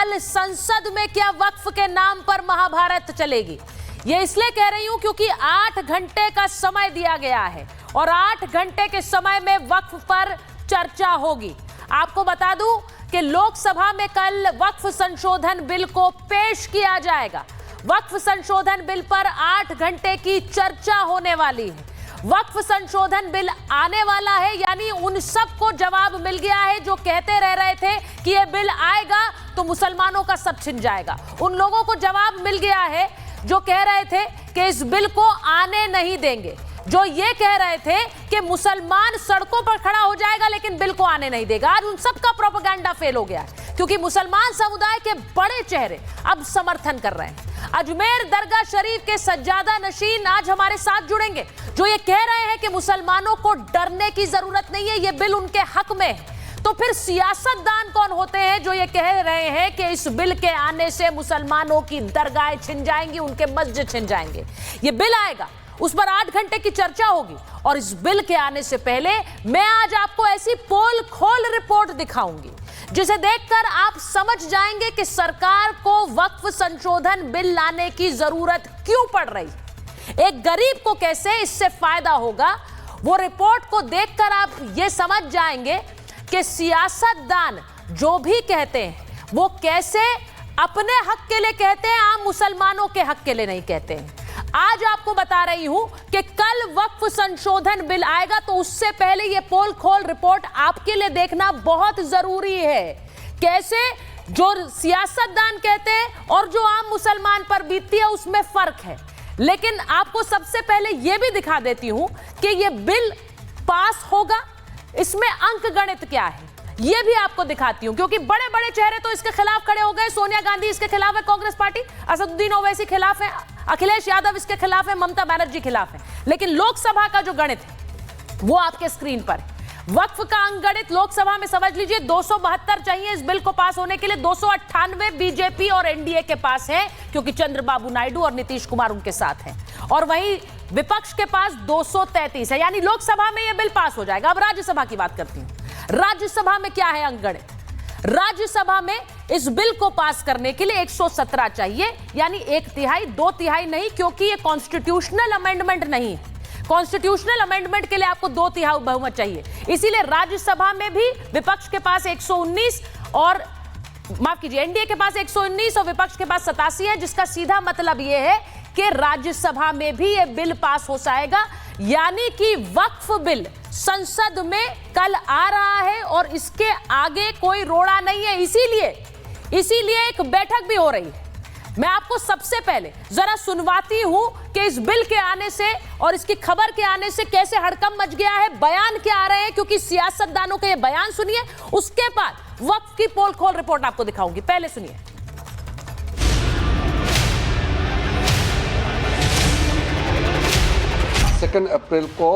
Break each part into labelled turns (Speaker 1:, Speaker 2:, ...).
Speaker 1: कल संसद में क्या वक्फ के नाम पर महाभारत चलेगी? ये इसलिए कह रही हूं क्योंकि 8 घंटे का समय दिया गया है और 8 घंटे के समय में वक्फ पर चर्चा होगी। आपको बता दूं कि लोकसभा में कल वक्फ संशोधन बिल को पेश किया जाएगा। वक्फ संशोधन बिल पर 8 घंटे की चर्चा होने वाली है। वक्फ संशोधन बिल आने वाला है, यानी उन सबको जवाब मिल गया है जो कहते रह रहे थे कि ये बिल आएगा तो मुसलमानों का सब छिन जाएगा। उन लोगों को जवाब मिल गया है जो कह रहे थे कि इस बिल को आने नहीं देंगे, जो ये कह रहे थे कि मुसलमान सड़कों पर खड़ा हो जाएगा लेकिन बिल को आने नहीं देगा। आज उन सबका प्रोपेगेंडा फेल हो गया है क्योंकि मुसलमान समुदाय के बड़े चेहरे अब समर्थन कर रहे हैं। अजमेर दरगाह शरीफ के सज्जादा नशीन आज हमारे साथ जुड़ेंगे, जो ये कह रहे हैं कि मुसलमानों को डरने की जरूरत नहीं है, ये बिल उनके हक में है। तो फिर सियासतदान कौन होते हैं जो ये कह रहे हैं कि इस बिल के आने से मुसलमानों की दरगाहें छिन जाएंगी, उनके मस्जिद छिन जाएंगे? ये बिल आएगा, उस पर 8 घंटे की चर्चा होगी और इस बिल के आने से पहले मैं आज आपको ऐसी पोल खोल रिपोर्ट दिखाऊंगी जिसे देखकर आप समझ जाएंगे कि सरकार को वक्फ संशोधन बिल लाने की जरूरत क्यों पड़ रही, एक गरीब को कैसे इससे फायदा होगा। वो रिपोर्ट को देखकर आप ये समझ जाएंगे कि सियासतदान जो भी कहते हैं वो कैसे अपने हक के लिए कहते हैं, आम मुसलमानों के हक के लिए नहीं कहते हैं। आज आपको बता रही हूं कि कल वक्फ संशोधन बिल आएगा, तो उससे पहले यह पोल खोल रिपोर्ट आपके लिए देखना बहुत जरूरी है। कैसे जो सियासतदान कहते हैं और जो आम मुसलमान पर बीतती है उसमें फर्क है। लेकिन आपको सबसे पहले यह भी दिखा देती हूं कि यह बिल पास होगा, इसमें अंक गणित क्या है यह भी आपको दिखाती हूं, क्योंकि बड़े बड़े चेहरे तो इसके खिलाफ खड़े हो गए। सोनिया गांधी इसके खिलाफ है, कांग्रेस पार्टी, असदुद्दीन ओवैसी खिलाफ है, अखिलेश यादव इसके खिलाफ है, ममता बनर्जी खिलाफ है। लेकिन लोकसभा का जो गणित है वो आपके स्क्रीन पर है। वक्फ का अंक गणित लोकसभा में समझ लीजिए 272 चाहिए इस बिल को पास होने के लिए। 298 बीजेपी और एनडीए के पास है क्योंकि चंद्रबाबू नायडू और नीतीश कुमार उनके साथ हैं, और वहीं विपक्ष के पास 233 है, यानी लोकसभा में यह बिल पास हो जाएगा। अब राज्यसभा की बात करती हूं। राज्यसभा में क्या है अंक गणित? राज्यसभा में इस बिल को पास करने के लिए 117 चाहिए, यानी 1/3, 2/3 नहीं, क्योंकि ये कॉन्स्टिट्यूशनल अमेंडमेंट नहीं है। कॉन्स्टिट्यूशनल अमेंडमेंट के लिए आपको 2/3 बहुमत चाहिए। इसीलिए राज्यसभा में भी विपक्ष के पास 119 और माफ कीजिए एनडीए के पास 119 और विपक्ष के पास 87 है, जिसका सीधा मतलब यह है कि राज्यसभा में भी यह बिल पास हो जाएगा। यानी कि वक्फ बिल संसद में कल आ रहा है और इसके आगे कोई रोड़ा नहीं है। इसीलिए एक बैठक भी हो रही है। मैं आपको सबसे पहले जरा सुनवाती हूं कि इस बिल के आने से और इसकी खबर के आने से कैसे हड़कंप मच गया है, बयान क्या आ रहे हैं, क्योंकि सियासतदानों के ये बयान सुनिए, उसके बाद वक्फ की पोल खोल रिपोर्ट आपको दिखाऊंगी। पहले सुनिए।
Speaker 2: 2 अप्रैल को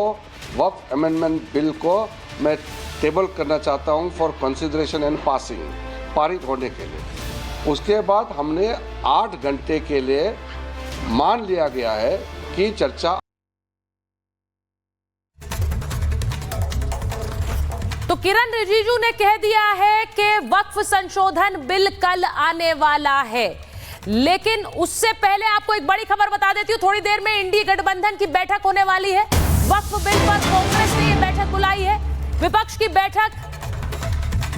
Speaker 2: वक्फ अमेंडमेंट बिल को मैं टेबल करना चाहता हूं फॉर कंसिडरेशन एंड पासिंग, पारित होने के लिए। उसके बाद हमने 8 घंटे के लिए मान लिया गया है कि चर्चा।
Speaker 1: तो किरण रिजिजू ने कह दिया है कि वक्फ संशोधन बिल कल आने वाला है, लेकिन उससे पहले आपको एक बड़ी खबर बता देती हूं। थोड़ी देर में इंडी गठबंधन की बैठक होने वाली है। वक्फ बिल पर कांग्रेस ने यह बैठक बुलाई है। विपक्ष की बैठक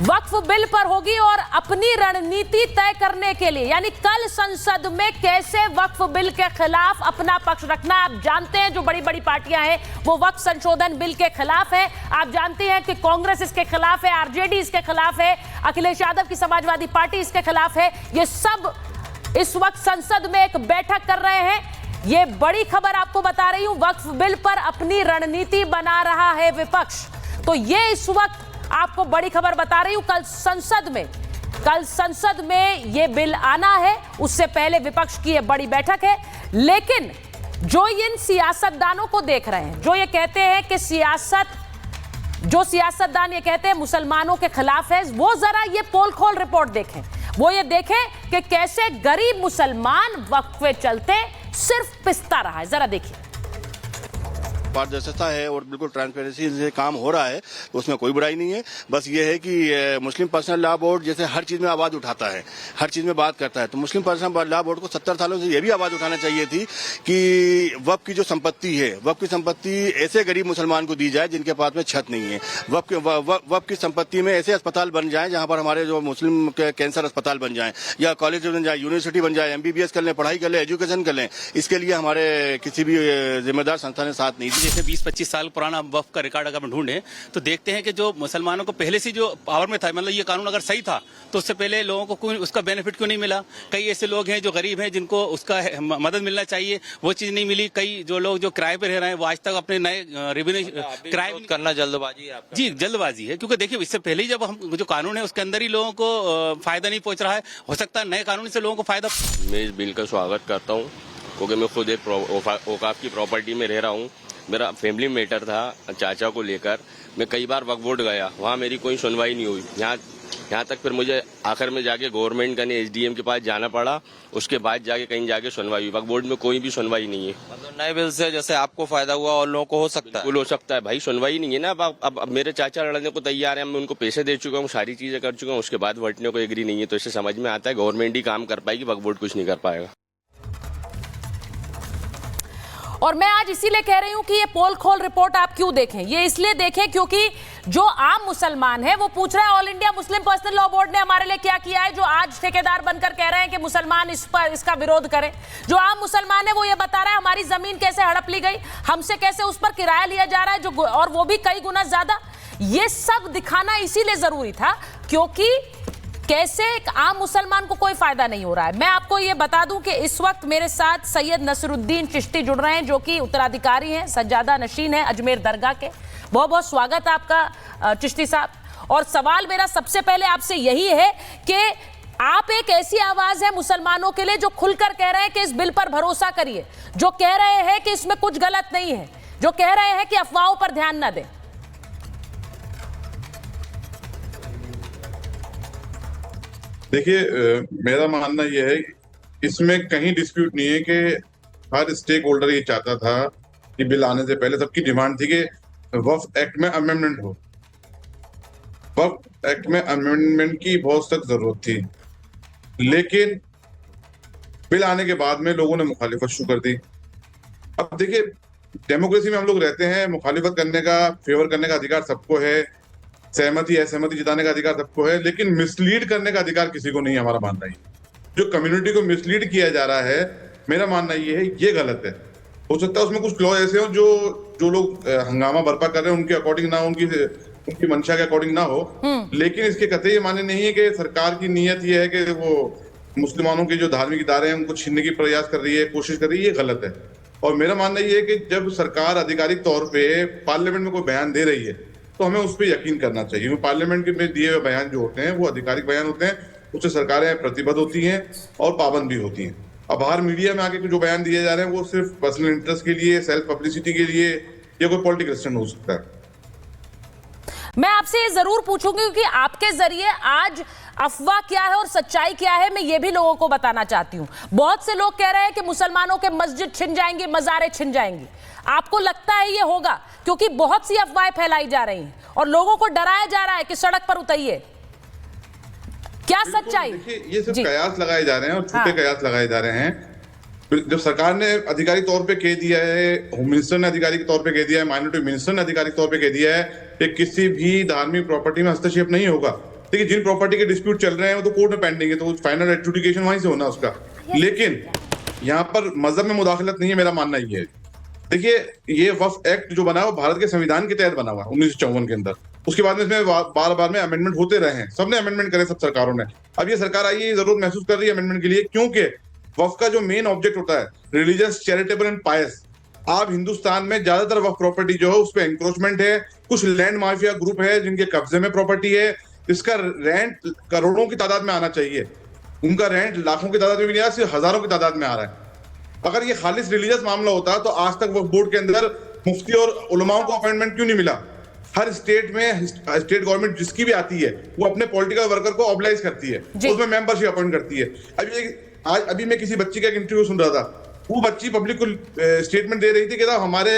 Speaker 1: वक्फ बिल पर होगी और अपनी रणनीति तय करने के लिए, यानी कल संसद में कैसे वक्फ बिल के खिलाफ अपना पक्ष रखना। आप जानते हैं जो बड़ी बड़ी पार्टियां हैं वो वक्फ संशोधन बिल के खिलाफ है। आप जानते हैं कि कांग्रेस इसके खिलाफ है, आरजेडी इसके खिलाफ है, अखिलेश यादव की समाजवादी पार्टी इसके खिलाफ है। ये सब इस वक्त संसद में एक बैठक कर रहे हैं। ये बड़ी खबर आपको बता रही हूं, वक्फ बिल पर अपनी रणनीति बना रहा है विपक्ष। तो ये इस वक्त आपको बड़ी खबर बता रही हूं। कल संसद में ये बिल आना है, उससे पहले विपक्ष की ये बड़ी बैठक है। लेकिन जो इन सियासतदानों को देख रहे हैं, जो ये कहते हैं कि सियासतदान ये कहते हैं मुसलमानों के खिलाफ है, वो जरा ये पोल खोल रिपोर्ट देखें। वो ये देखें कि कैसे गरीब मुसलमान वक्फ के चलते सिर्फ पिसता रहा है। जरा देखिए।
Speaker 3: पारदर्शिता है और बिल्कुल ट्रांसपेरेंसी से काम हो रहा है, तो उसमें कोई बुराई नहीं है। बस ये है कि मुस्लिम पर्सनल लॉ बोर्ड जैसे हर चीज में आवाज उठाता है, हर चीज में बात करता है, तो मुस्लिम पर्सनल लॉ बोर्ड को 70 सालों से ये भी आवाज उठाना चाहिए थी कि वक्फ की जो संपत्ति है, वक्फ की संपत्ति ऐसे गरीब मुसलमान को दी जाए जिनके पास में छत नहीं है। वक्फ की संपत्ति में ऐसे अस्पताल बन जाए जहां पर हमारे जो मुस्लिम कैंसर अस्पताल बन जाए, या कॉलेज बन जाए, यूनिवर्सिटी बन जाए, MBBS कर लें, पढ़ाई कर लें, एजुकेशन कर लें। इसके लिए हमारे किसी भी जिम्मेदार संस्था ने साथ नहीं दी।
Speaker 4: जैसे 20-25 साल पुराना वक्फ का रिकॉर्ड अगर हम ढूंढें तो देखते हैं कि जो मुसलमानों को पहले से जो पावर में था, मतलब ये कानून अगर सही था तो उससे पहले लोगों को कोई उसका बेनिफिट क्यों नहीं मिला। कई ऐसे लोग हैं जो गरीब हैं जिनको उसका मदद मिलना चाहिए, वो चीज नहीं मिली। कई जो लोग जो किराए पे रह रहे हैं वो आज तक अपने नए रेवेन्यू किराए
Speaker 5: करना जल्दबाजी है आपका?
Speaker 4: जी जल्दबाजी है, क्योंकि देखिए इससे पहले ही जब हम जो कानून है उसके अंदर ही लोगों को फायदा नहीं पहुंच रहा है। हो सकता है नए कानून से लोगों को फायदा।
Speaker 5: मैं इस बिल का स्वागत करता हूं क्योंकि मैं खुद एक औकाफ की प्रॉपर्टी में रह रहा हूं। मेरा फैमिली मैटर था चाचा को लेकर, मैं कई बार वक्फ बोर्ड गया, वहाँ मेरी कोई सुनवाई नहीं हुई। यहाँ तक फिर मुझे आखिर में जाके गवर्नमेंट का नहीं SDM के पास जाना पड़ा, उसके बाद जाके कहीं जाके सुनवाई हुई। वक्फ बोर्ड में कोई भी सुनवाई नहीं है। मतलब नए बिल से जैसे आपको फायदा हुआ और लोगों को हो सकता है?
Speaker 3: हो सकता है भाई, सुनवाई नहीं है ना। अब मेरे चाचा लड़ने को तैयार है, मैं उनको पैसे दे चुका हूँ, सारी चीजें कर चुका हूँ, उसके बाद वटने को एग्री नहीं है। तो इससे समझ में आता है गवर्नमेंट ही काम कर पाएगी, वक्फ बोर्ड कुछ नहीं कर पाएगा।
Speaker 1: और मैं आज इसीलिए कह रही हूं कि ये पोल खोल रिपोर्ट आप क्यों देखें, ये इसलिए देखें क्योंकि जो आम मुसलमान है वो पूछ रहा है all India Muslim personal law board ने हमारे लिए क्या किया है, जो आज ठेकेदार बनकर कह रहे हैं कि मुसलमान इसका विरोध करें। जो आम मुसलमान है वो ये बता रहा है हमारी जमीन कैसे हड़प ली गई, हमसे कैसे उस पर किराया लिया जा रहा है, जो और वो भी कई गुना ज्यादा। ये सब दिखाना इसीलिए जरूरी था क्योंकि कैसे एक आम मुसलमान को कोई फायदा नहीं हो रहा है। मैं आपको ये बता दूं कि इस वक्त मेरे साथ सैयद नसरुद्दीन चिश्ती जुड़ रहे हैं, जो कि उत्तराधिकारी हैं, सज्जादा नशीन है अजमेर दरगाह के। बहुत बहुत स्वागत आपका चिश्ती साहब। और सवाल मेरा सबसे पहले आपसे यही है कि आप एक ऐसी आवाज है मुसलमानों के लिए जो खुलकर कह रहे हैं कि इस बिल पर भरोसा करिए, जो कह रहे हैं कि इसमें कुछ गलत नहीं है, जो कह रहे हैं कि अफवाहों पर ध्यान न दें।
Speaker 6: देखिए, मेरा मानना यह है इसमें कहीं डिस्प्यूट नहीं है कि हर स्टेक होल्डर ये चाहता था कि बिल आने से पहले सबकी डिमांड थी कि वक्फ एक्ट में अमेंडमेंट हो। वक्फ एक्ट में अमेंडमेंट की बहुत सख्त जरूरत थी, लेकिन बिल आने के बाद में लोगों ने मुखालिफत शुरू कर दी। अब देखिए, डेमोक्रेसी में हम लोग रहते हैं, मुखालिफत करने का, फेवर करने का अधिकार सबको है, सहमति असहमति जताने का अधिकार सबको है, लेकिन मिसलीड करने का अधिकार किसी को नहीं है। हमारा मानना है जो कम्युनिटी को मिसलीड किया जा रहा है, मेरा मानना ये है ये गलत है। हो सकता है उसमें कुछ लॉ ऐसे हो जो लोग हंगामा बर्पा कर रहे हैं उनके अकॉर्डिंग ना हो, उनकी मंशा के अकॉर्डिंग ना हो, लेकिन इसके कतई ये माने नहीं है कि सरकार की नीयत ये है कि वो मुसलमानों के जो धार्मिक इदारे हैं उनको छीनने की प्रयास कर रही है, कोशिश कर रही है, ये गलत है। और मेरा मानना ये है कि जब सरकार आधिकारिक तौर पे पार्लियामेंट में कोई बयान दे रही है तो हमें उस पर यकीन करना चाहिए। पार्लियामेंट में दिए हुए बयान जो होते हैं वो आधिकारिक बयान होते हैं, उससे सरकारें प्रतिबद्ध होती हैं और पाबंद भी होती हैं। अब बाहर मीडिया में आके जो बयान दिए जा रहे हैं वो सिर्फ पर्सनल इंटरेस्ट के लिए, सेल्फ पब्लिसिटी के लिए, या कोई पॉलिटिकल स्टंट हो सकता है।
Speaker 1: मैं आपसे ये जरूर पूछूंगी क्योंकि आपके जरिए आज अफवाह क्या है और सच्चाई क्या है मैं ये भी लोगों को बताना चाहती हूं। बहुत से लोग कह रहे हैं कि मुसलमानों के मस्जिद छिन जाएंगे, मज़ारें छिन जाएंगी। आपको लगता है ये होगा? क्योंकि बहुत सी अफवाहें फैलाई जा रही हैं और लोगों को डराया जा रहा है कि सड़क पर उतरिए। क्या सच्चाई?
Speaker 6: देखिए, ये सिर्फ कयास लगाए जा रहे हैं और झूठे कयास लगाए जा रहे हैं। जब सरकार ने आधिकारिक तौर पे कह दिया है, होम मिनिस्टर ने आधिकारिक तौर पे कह दिया है, माइनॉरिटी मिनिस्टर ने आधिकारिक तौर पे कह दिया है कि किसी भी धार्मिक प्रॉपर्टी में हस्तक्षेप नहीं होगा। देखिए, जिन प्रॉपर्टी के डिस्प्यूट चल रहे हैं वो तो कोर्ट में पेंडिंग है, तो फाइनल एडजुडिकेशन वहीं से होना उसका। लेकिन यहाँ पर मजहब में मुदाखलत नहीं है, मेरा मानना ये है। देखिए, ये वक्फ एक्ट जो बना है वो भारत के संविधान के तहत बना हुआ है 1954 के अंदर। उसके बाद में इसमें बार बार में अमेंडमेंट होते रहे हैं, सबने अमेंडमेंट करे, सब सरकारों ने। अब ये सरकार आई है, जरूरत महसूस कर रही है अमेंडमेंट के लिए, क्योंकि वक्फ का जो मेन ऑब्जेक्ट होता है रिलीजियस, चैरिटेबल एंड पायस। आप हिंदुस्तान में ज्यादातर वक्फ प्रॉपर्टी जो है उस पर एंक्रोचमेंट है, कुछ लैंड माफिया ग्रुप है जिनके कब्जे में प्रॉपर्टी है, इसका रेंट करोड़ों की तादाद में आना चाहिए, उनका रेंट लाखों की तादाद में भी नहीं आ रहा, सिर्फ हजारों की तादाद में आ रहा है। अगर ये खालिस रिलीजियस मामला होता तो आज तक वक्फ बोर्ड के अंदर मुफ्ती और उलमाओं को अपॉइंटमेंट क्यों नहीं मिला? हर स्टेट में स्टेट गवर्नमेंट जिसकी भी आती है वो अपने पॉलिटिकल वर्कर को ऑब्लाइज करती है, उसमें मेंबरशिप अपॉइंट करती है। अभी मैं किसी बच्ची का एक इंटरव्यू सुन रहा था, वो बच्ची पब्लिक को स्टेटमेंट दे रही थी कि हमारे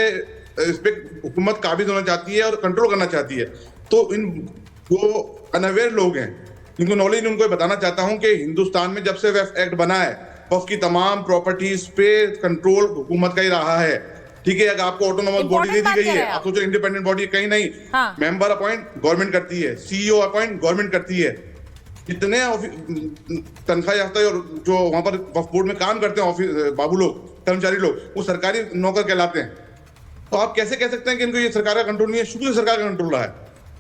Speaker 6: इस पे हुकूमत काबिज होना चाहती है और कंट्रोल करना चाहती है। तो इन वो अनअवेयर लोग हैं, इनको नॉलेज, उनको बताना चाहता हूं कि हिंदुस्तान में जब से वक्फ एक्ट बना है, वक्फ की तमाम प्रॉपर्टीज पे कंट्रोल हुकूमत का ही रहा है। ठीक है, अगर आपको ऑटोनोमस बॉडी दे दी गई है, आप सोचो इंडिपेंडेंट बॉडी कहीं नहीं, मेंबर अपॉइंट गवर्नमेंट करती है, सीईओ अपॉइंट गवर्नमेंट करती है। जितने तनख्वाह याफ्ता और जो वहां पर वक्फ बोर्ड में काम करते हैं ऑफिस बाबू लोग, कर्मचारी लोग, वो सरकारी नौकर कहलाते हैं। तो आप कैसे कह सकते हैं कि इनको ये सरकार का कंट्रोल नहीं है? शुरू से सरकार का कंट्रोल रहा है।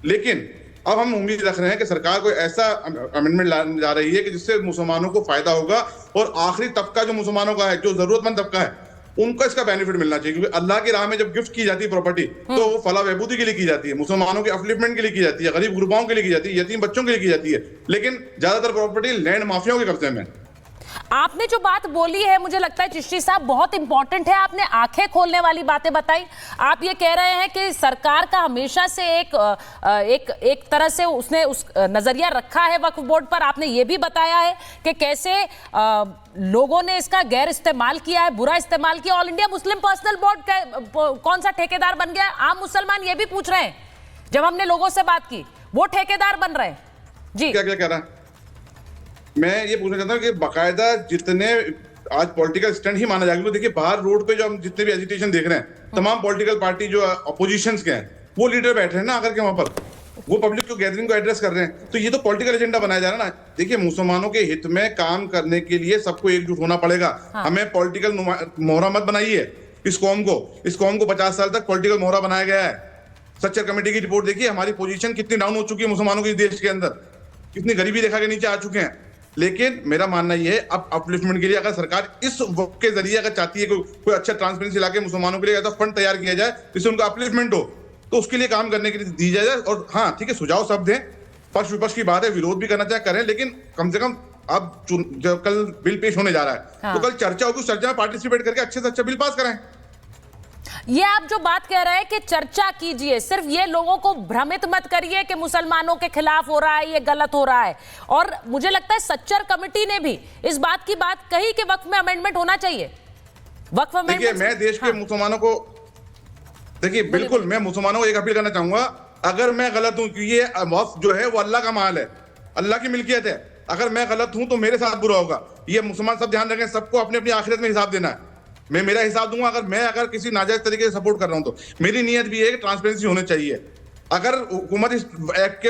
Speaker 6: लेकिन अब हम उम्मीद रख रहे हैं कि सरकार कोई ऐसा अमेंडमेंट लाने जा रही है कि जिससे मुसलमानों को फायदा होगा और आखिरी तबका जो मुसलमानों का है, जो जरूरतमंद तबका है, उनको इसका बेनिफिट मिलना चाहिए। क्योंकि अल्लाह की राह में जब गिफ्ट की जाती है प्रॉपर्टी, तो वो फलाह बहबूदी के लिए की जाती है, मुसलमानों के अपलिफ्टमेंट के लिए की जाती है, गरीब गुरबाओं के लिए की जाती है, यतीम बच्चों के लिए की जाती है। लेकिन ज्यादातर प्रॉपर्टी लैंड माफियाओं के कब्जे में।
Speaker 1: आपने जो बात बोली है, मुझे लगता है चिश्ती साहब बहुत इंपॉर्टेंट है। आपने आंखें खोलने वाली बातें बताई। आप ये कह रहे हैं कि सरकार का हमेशा से एक तरह से उसने उस नजरिया रखा है वक्फ बोर्ड पर। आपने ये भी बताया है कि कैसे लोगों ने इसका गैर इस्तेमाल किया है, बुरा इस्तेमाल किया। All India Muslim personal board कौन सा ठेकेदार बन गया? आम मुसलमान ये भी पूछ रहे हैं। जब हमने लोगों से बात की, वो ठेकेदार बन रहे हैं। जी,
Speaker 6: क्या क्या कह रहा है? मैं ये पूछना चाहता हूँ कि बाकायदा जितने आज पॉलिटिकल स्टैंड ही माना जाएगा, तो देखिए बाहर रोड पे जो हम जितने भी एजिटेशन देख रहे हैं, तमाम पॉलिटिकल पार्टी जो अपोजिशंस के हैं, वो लीडर बैठे हैं ना आकर के वहां पर, वो पब्लिक को गैदरिंग को एड्रेस कर रहे हैं। तो ये तो पॉलिटिकल एजेंडा बनाया जा रहा है ना। देखिए, मुसलमानों के हित में काम करने के लिए सबको एकजुट होना पड़ेगा। हमें पॉलिटिकल मोहरा मत बनाइए इस कौम को 50 साल तक पॉलिटिकल मोहरा बनाया गया है। सच्चर कमेटी की रिपोर्ट देखिए, हमारी पोजीशन कितनी डाउन हो चुकी है मुसलमानों के देश के अंदर, कितनी गरीबी रेखा के नीचे आ चुके हैं। लेकिन मेरा मानना यह है, अब अपलिफ्टमेंट के लिए अगर सरकार इस वक्त के जरिए अगर चाहती है कोई अच्छा ट्रांसपेरेंसी लाके मुसलमानों के लिए ऐसा फंड तैयार किया जाए जिससे उनका अपलिफ्टमेंट हो, तो उसके लिए काम करने के लिए दी जाए। और हाँ ठीक है, सुझाव सब दें, पक्ष विपक्ष की बात है, विरोध भी करना चाहे करें, लेकिन कम से कम अब जब कल बिल पेश होने जा रहा है, तो कल चर्चा होगी, उस चर्चा में पार्टिसिपेट करके अच्छे से अच्छा बिल पास करें।
Speaker 1: ये आप जो बात कह रहे हैं कि चर्चा कीजिए, सिर्फ ये लोगों को भ्रमित मत करिए कि मुसलमानों के खिलाफ हो रहा है, ये गलत हो रहा है। और मुझे लगता है सच्चर कमेटी ने भी इस बात की बात कही कि वक्फ में अमेंडमेंट होना चाहिए। वक्फ अमेंडमेंट,
Speaker 6: देखिए मैं देश के मुसलमानों को, देखिए बिल्कुल मैं मुसलमानों को एक अपील करना चाहूंगा, अगर मैं गलत हूं, क्योंकि ये वक्फ जो है वो अल्लाह का माल है, अल्लाह की मिल्कियत है, अगर मैं गलत हूं तो मेरे साथ बुरा होगा। ये मुसलमान सब ध्यान रखें, सबको अपनी अपनी आखिरत में हिसाब देना है। मैं मेरा हिसाब दूंगा, अगर किसी नाजायज तरीके से सपोर्ट कर रहा हूं तो मेरी नीयत भी है कि ट्रांसपेरेंसी होनी चाहिए। अगर हुकूमत इस एक्ट के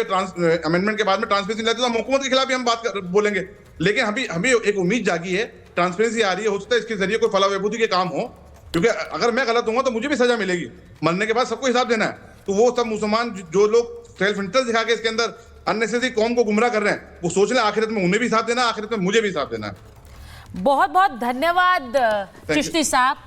Speaker 6: अमेंडमेंट के बाद में ट्रांसपेरेंसी लाती है तो हम हुकूमत के खिलाफ भी हम बोलेंगे। लेकिन हमें एक उम्मीद जागी है, ट्रांसपेरेंसी आ रही है, हो सकता है इसके जरिए कोई फलाह बहबूदी के काम हो, क्योंकि अगर मैं गलत हूँ तो मुझे भी सजा मिलेगी, मरने के बाद सबको हिसाब देना है। तो वो सब मुसलमान जो लोग सेल्फ इंटरेस्ट दिखा के इसके अंदर अननेसेसरी कौम को गुमराह कर रहे हैं, वो सोच लें आखिरत में उन्हें भी हिसाब देना, आखिरत में मुझे भी हिसाब देना है।
Speaker 1: बहुत बहुत धन्यवाद चिश्ती साहब।